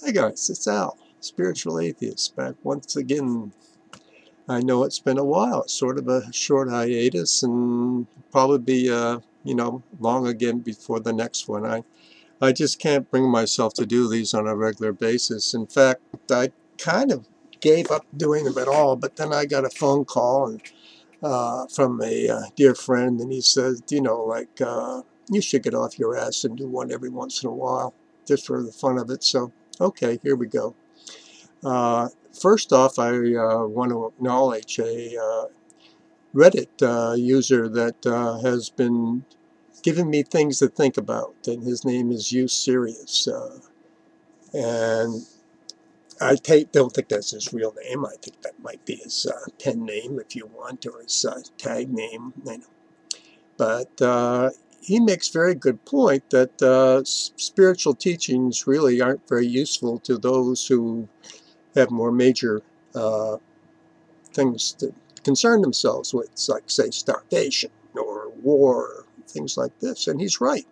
Hi guys, it's Al, Spiritual Atheist, back once again. I know it's been a while. It's sort of a short hiatus and probably be, long again before the next one. I just can't bring myself to do these on a regular basis. In fact, I kind of gave up doing them at all, but then I got a phone call from a dear friend, and he said, you should get off your ass and do one every once in a while, just for the fun of it. So, okay, here we go. First off, I want to acknowledge a Reddit user that has been giving me things to think about, and his name is You Serious. And don't think that's his real name. I think that might be his pen name, if you want, or his tag name. But he makes very good point that spiritual teachings really aren't very useful to those who have more major things to concern themselves with, like, say, starvation or war, things like this. And he's right.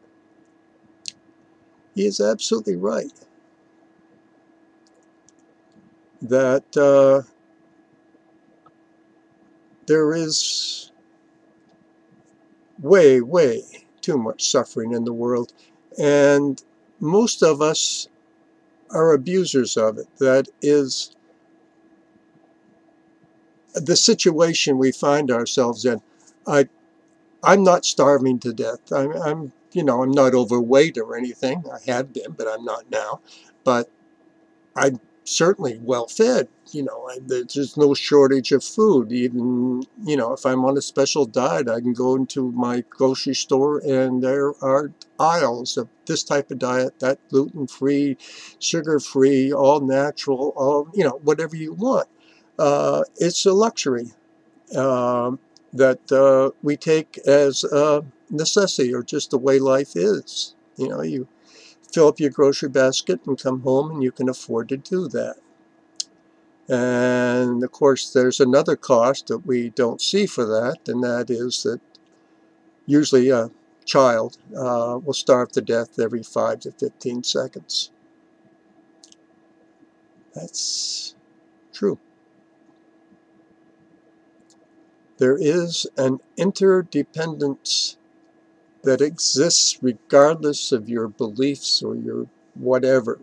He is absolutely right that there is way, way too much suffering in the world. And most of us are abusers of it. That is the situation we find ourselves in. I'm not starving to death. I'm not overweight or anything. I have been, but I'm not now. But I'm certainly well fed. There's just no shortage of food. Even, if I'm on a special diet, I can go into my grocery store and there are aisles of this type of diet, that gluten-free, sugar-free, all natural, all, whatever you want. It's a luxury that we take as a necessity, or just the way life is. You fill up your grocery basket and come home, and you can afford to do that. And of course, there's another cost that we don't see for that, and that is that usually a child will starve to death every 5 to 15 seconds. That's true. There is an interdependence that exists regardless of your beliefs or your whatever.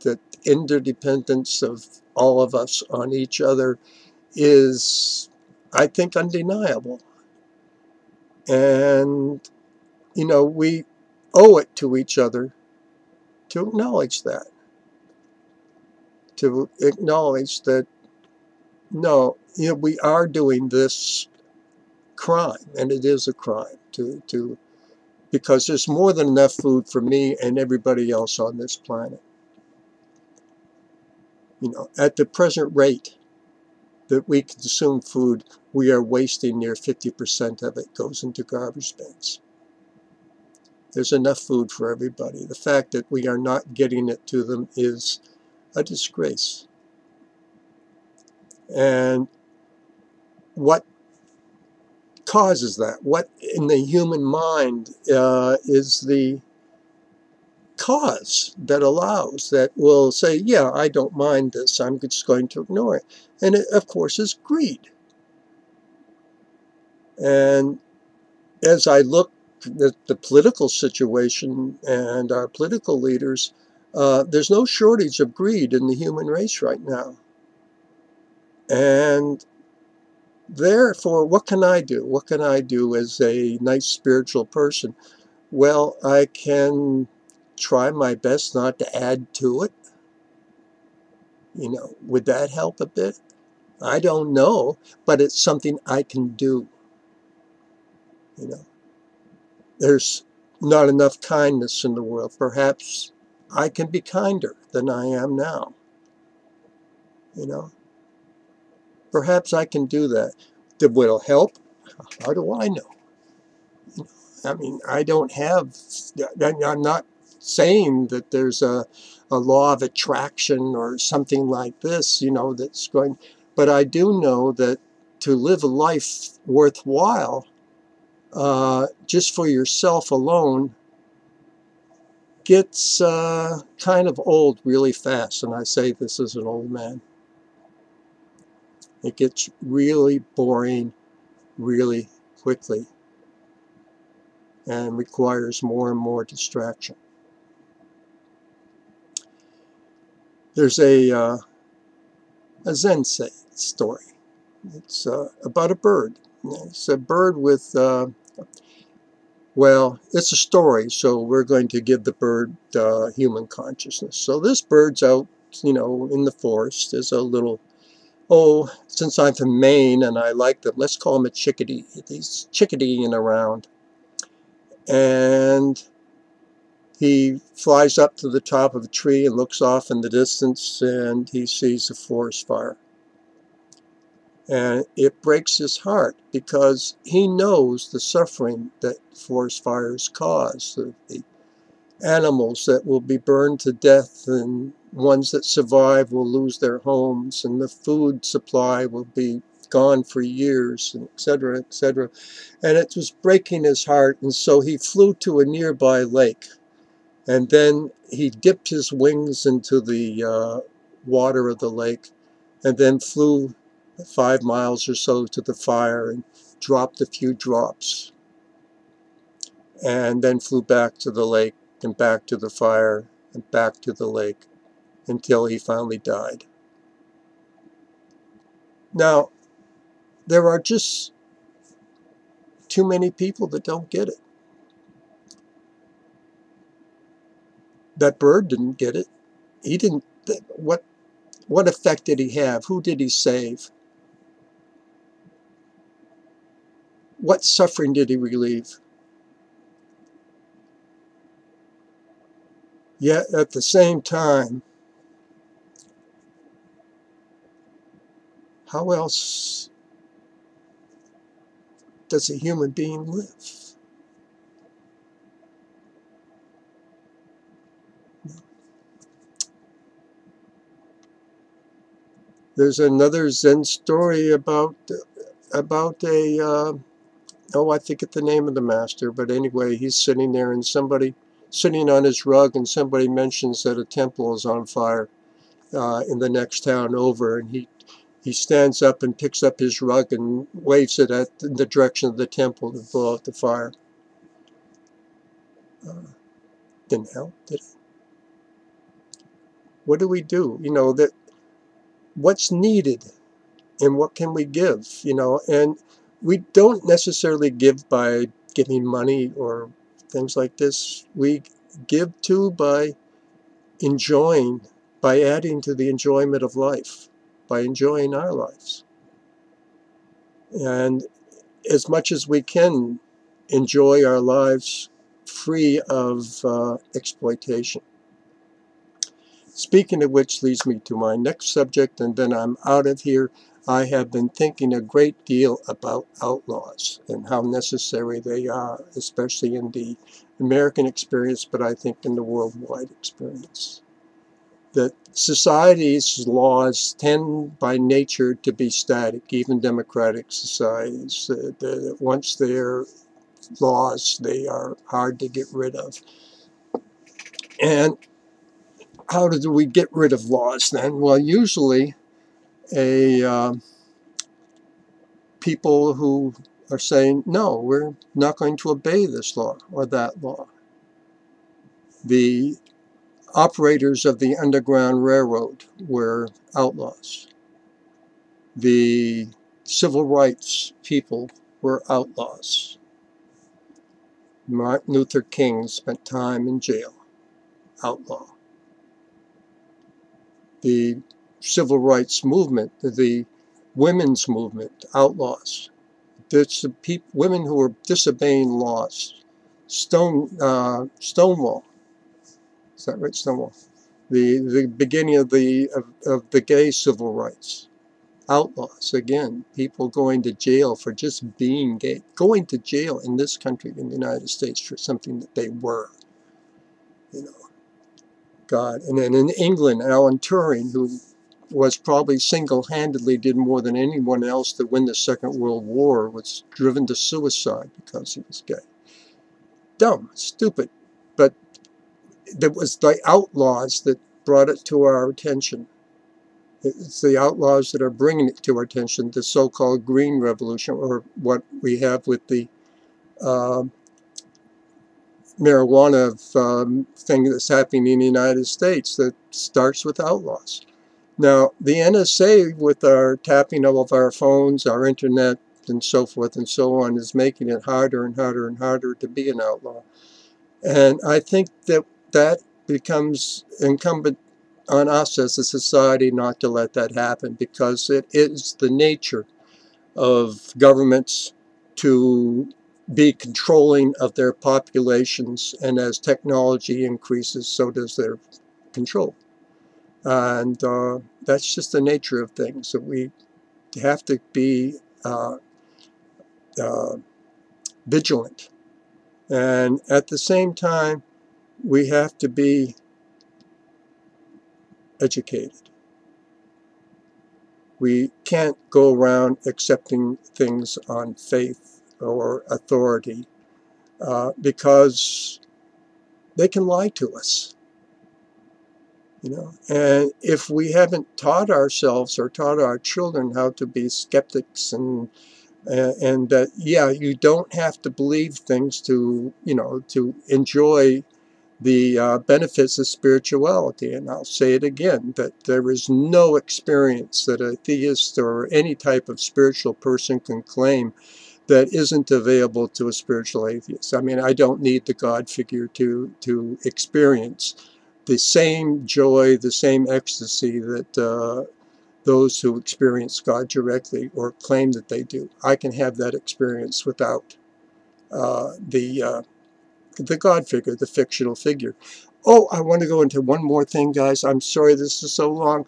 That interdependence of all of us on each other is, I think, undeniable. And, we owe it to each other to acknowledge that. To acknowledge that, no, we are doing this crime, and it is a crime because there's more than enough food for me and everybody else on this planet. At the present rate that we consume food, we are wasting near 50% of it goes into garbage bins. There's enough food for everybody. The fact that we are not getting it to them is a disgrace. And what causes that? What in the human mind is the cause that allows, that will say, yeah, I don't mind this, I'm just going to ignore it? And it, of course, is greed. And as I look at the political situation and our political leaders, there's no shortage of greed in the human race right now. And therefore, what can I do? What can I do as a nice spiritual person? Well, I can try my best not to add to it. Would that help a bit? I don't know, but it's something I can do. There's not enough kindness in the world. Perhaps I can be kinder than I am now. Perhaps I can do that. Will it help? How do I know? I mean, I don't have, I'm not saying that there's a law of attraction or something like this, that's going, but I do know that to live a life worthwhile, just for yourself alone, gets kind of old really fast, and I say this as an old man. It gets really boring really quickly and requires more and more distraction. There's a Zen story. It's about a bird. It's a bird with, well, it's a story, so we're going to give the bird human consciousness. So this bird's out, you know, in the forest. There's a little, oh, since I'm from Maine and I like them, let's call him a chickadee. He's chickadeeing around. And he flies up to the top of a tree and looks off in the distance, and he sees a forest fire. And it breaks his heart because he knows the suffering that forest fires cause, the animals that will be burned to death, and ones that survive will lose their homes, and the food supply will be gone for years, and etc., etc. And it was breaking his heart, and so he flew to a nearby lake, and then he dipped his wings into the water of the lake, and then flew 5 miles or so to the fire and dropped a few drops, and then flew back to the lake and back to the fire and back to the lake until he finally died. Now, there are just too many people that don't get it. That bird didn't get it. He didn't. What effect did he have? Who did he save? What suffering did he relieve? Yet at the same time, how else does a human being live? There's another Zen story about a oh, I forget the name of the master, but anyway, he's sitting there and somebody sitting on his rug, and somebody mentions that a temple is on fire in the next town over, and he stands up and picks up his rug and waves it at the direction of the temple to blow out the fire. Didn't help, did it? What do we do? You know, that what's needed and what can we give? You know, and we don't necessarily give by giving money or things like this. We give too by enjoying, by adding to the enjoyment of life, by enjoying our lives. And as much as we can, enjoy our lives free of exploitation. Speaking of which leads me to my next subject, and then I'm out of here. I have been thinking a great deal about outlaws and how necessary they are, especially in the American experience, but I think in the worldwide experience. That society's laws tend by nature to be static, even democratic societies. Once they're laws, they are hard to get rid of. And how do we get rid of laws then? Well, usually people who are saying, no, we're not going to obey this law or that law. The operators of the Underground Railroad were outlaws. The civil rights people were outlaws. Martin Luther King spent time in jail, outlaw. The civil rights movement, the women's movement, outlaws. There's the women who were disobeying laws. Stonewall. Is that right? Stonewall. The beginning of the gay civil rights. Outlaws, again, people going to jail for just being gay. Going to jail in this country, in the United States, for something that they were. You know, God. And then in England, Alan Turing, who was probably single-handedly did more than anyone else to win the Second World War, was driven to suicide because he was gay. Dumb, stupid, but It was the outlaws that brought it to our attention. It's the outlaws that are bringing it to our attention, the so-called Green Revolution, or what we have with the uh, marijuana thing that's happening in the United States that starts with outlaws. Now, the NSA, with our tapping of our phones, our internet, and so forth and so on, is making it harder and harder and harder to be an outlaw. And I think that that becomes incumbent on us as a society not to let that happen, because it is the nature of governments to be controlling of their populations, and as technology increases, so does their control. And that's just the nature of things, that we have to be uh, vigilant. And at the same time, we have to be educated. We can't go around accepting things on faith or authority because they can lie to us. You know, and if we haven't taught ourselves or taught our children how to be skeptics, and that, yeah, you don't have to believe things to, you know, to enjoy the benefits of spirituality. And I'll say it again, that there is no experience that a theist or any type of spiritual person can claim that isn't available to a spiritual atheist. I mean, I don't need the God figure to experience the same joy, the same ecstasy that those who experience God directly or claim that they do. I can have that experience without the God figure, the fictional figure. Oh, I want to go into one more thing, guys. I'm sorry this is so long,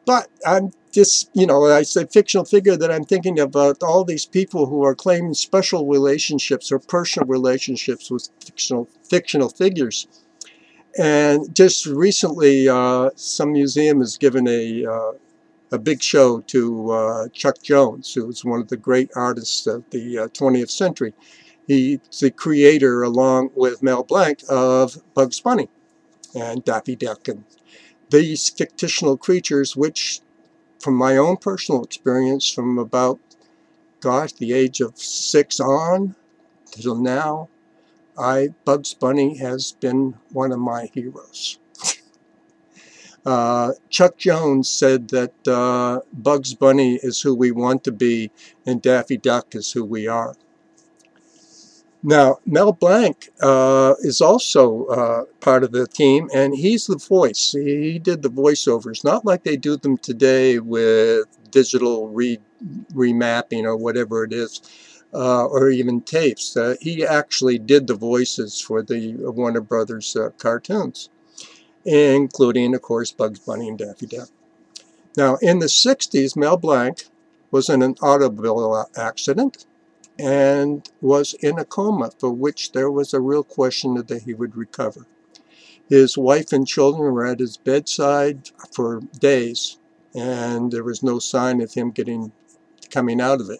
but I'm just, you know, I say fictional figure, that I'm thinking about all these people who are claiming special relationships or personal relationships with fictional figures. And just recently, some museum has given a big show to Chuck Jones, who was one of the great artists of the 20th century. He's the creator, along with Mel Blanc, of Bugs Bunny and Daffy Duck, and these fictional creatures, which, from my own personal experience, from about, gosh, the age of 6 on till now, Bugs Bunny has been one of my heroes. Chuck Jones said that Bugs Bunny is who we want to be, and Daffy Duck is who we are. Now, Mel Blanc is also part of the team, and he's the voice. He did the voiceovers, not like they do them today with digital remapping or whatever it is, or even tapes. He actually did the voices for the Warner Brothers cartoons, including, of course, Bugs Bunny and Daffy Duck. Now, in the 60s, Mel Blanc was in an automobile accident and was in a coma, for which there was a real question that he would recover. His wife and children were at his bedside for days, and there was no sign of him coming out of it.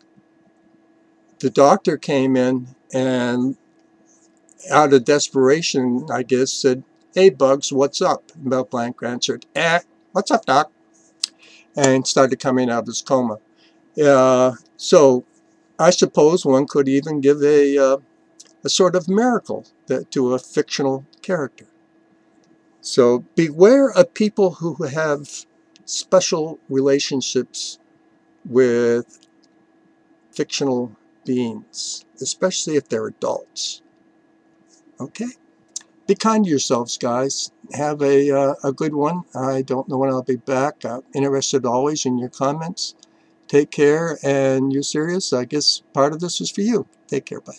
The doctor came in and, out of desperation, I guess, said, "Hey, Bugs, what's up?" Mel Blanc answered, "What's up, Doc?" and started coming out of his coma. So I suppose one could even give a sort of miracle to a fictional character. So beware of people who have special relationships with fictional beings, especially if they're adults. Okay? Be kind to yourselves, guys. Have a good one. I don't know when I'll be back. I'm interested always in your comments. Take care, and you serious? I guess part of this is for you. Take care, bye.